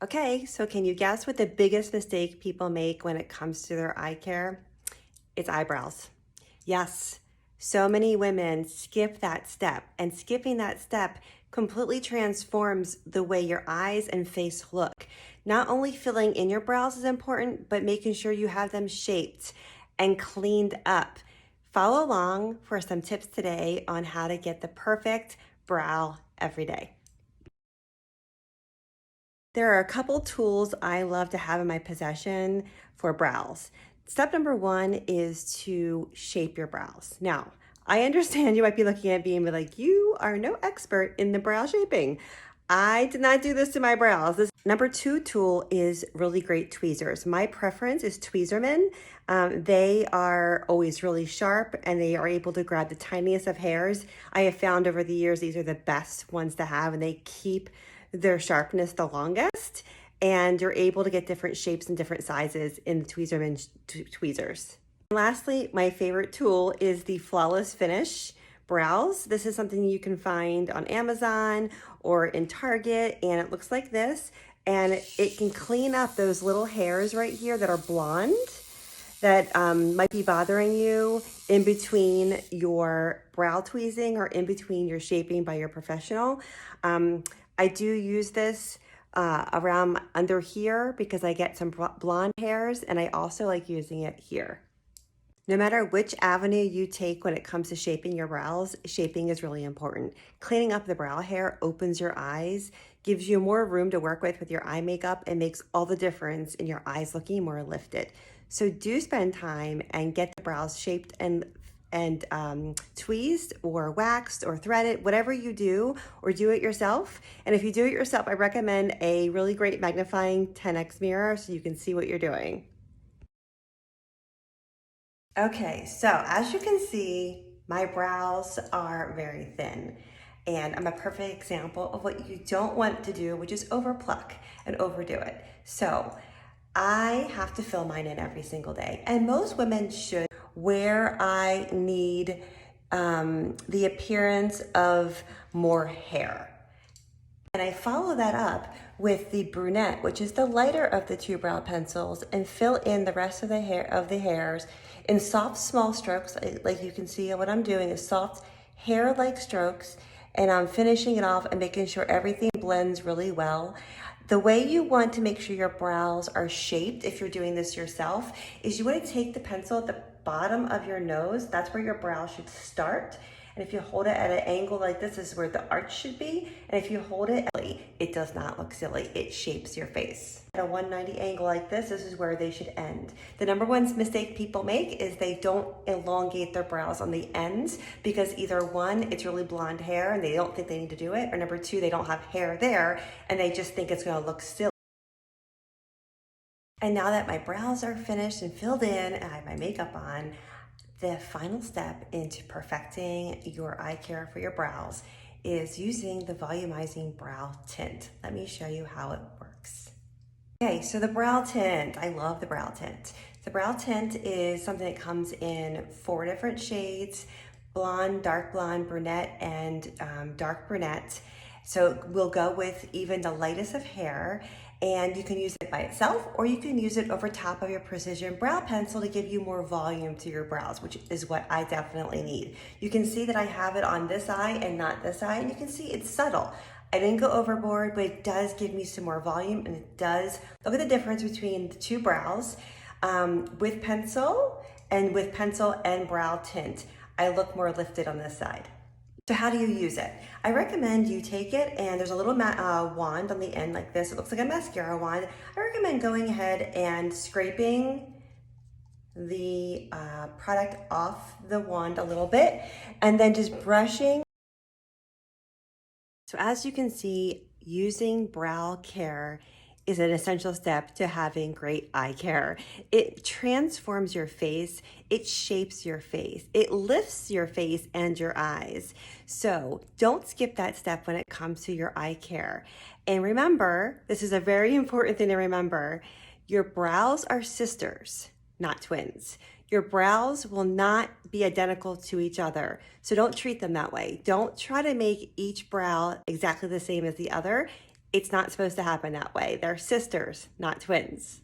Okay, so can you guess what the biggest mistake people make when it comes to their eye care? It's eyebrows. Yes, so many women skip that step, and skipping that step completely transforms the way your eyes and face look. Not only filling in your brows is important, but making sure you have them shaped and cleaned up. Follow along for some tips today on how to get the perfect brow every day. There are a couple tools I love to have in my possession for brows. Step number one is to shape your brows. Now, I understand you might be looking at me and be like, you are no expert in the brow shaping. I did not do this to my brows. This number two tool is really great tweezers. My preference is Tweezerman. They are always really sharp and they are able to grab the tiniest of hairs. I have found over the years these are the best ones to have, and they keep their sharpness the longest, and you're able to get different shapes and different sizes in the Tweezerman tweezers. And lastly, my favorite tool is the Flawless Finish brows. This is something you can find on Amazon or in Target, and it looks like this, and it can clean up those little hairs right here that are blonde that might be bothering you in between your brow tweezing or in between your shaping by your professional. I do use this around under here because I get some blonde hairs, and I also like using it here. No matter which avenue you take when it comes to shaping your brows, shaping is really important. Cleaning up the brow hair opens your eyes, gives you more room to work with your eye makeup, and makes all the difference in your eyes looking more lifted. So do spend time and get the brows shaped and tweezed or waxed or threaded, whatever you do, or do it yourself. And if you do it yourself, I recommend a really great magnifying 10x mirror so you can see what you're doing. Okay, so as you can see, my brows are very thin, and I'm a perfect example of what you don't want to do, which is overpluck and overdo it. So I have to fill mine in every single day, and most women should. Where I need the appearance of more hair. And I follow that up with the brunette, which is the lighter of the two brow pencils, and fill in the rest of the hairs in soft, small strokes. Like you can see, what I'm doing is soft hair-like strokes, and I'm finishing it off and making sure everything blends really well. The way you want to make sure your brows are shaped, if you're doing this yourself, is you want to take the pencil at the bottom of your nose. That's where your brow should start. And if you hold it at an angle like this is where the arch should be. And if you hold it, it does not look silly. It shapes your face. At a 190 angle like this is where they should end. The number one mistake people make is they don't elongate their brows on the ends, because either one, it's really blonde hair and they don't think they need to do it, or number two, they don't have hair there and they just think it's gonna look silly. And now that my brows are finished and filled in and I have my makeup on, the final step into perfecting your eye care for your brows is using the volumizing brow tint. Let me show you how it works. Okay, so the brow tint, I love the brow tint. The brow tint is something that comes in 4 different shades: blonde, dark blonde, brunette, and dark brunette. So we'll go with even the lightest of hair, and you can use it by itself, or you can use it over top of your precision brow pencil to give you more volume to your brows, which is what I definitely need. You can see that I have it on this eye and not this eye, and you can see it's subtle. I didn't go overboard, but it does give me some more volume, and it does, look at the difference between the two brows. With pencil and brow tint, I look more lifted on this side. So how do you use it? I recommend you take it, and there's a little wand on the end like this. It looks like a mascara wand. I recommend going ahead and scraping the product off the wand a little bit, and then just brushing. So as you can see, using brow care is an essential step to having great eye care. It transforms your face, it shapes your face, it lifts your face and your eyes. So don't skip that step when it comes to your eye care. And remember, this is a very important thing to remember, your brows are sisters, not twins. Your brows will not be identical to each other, so don't treat them that way. Don't try to make each brow exactly the same as the other. It's not supposed to happen that way. They're sisters, not twins.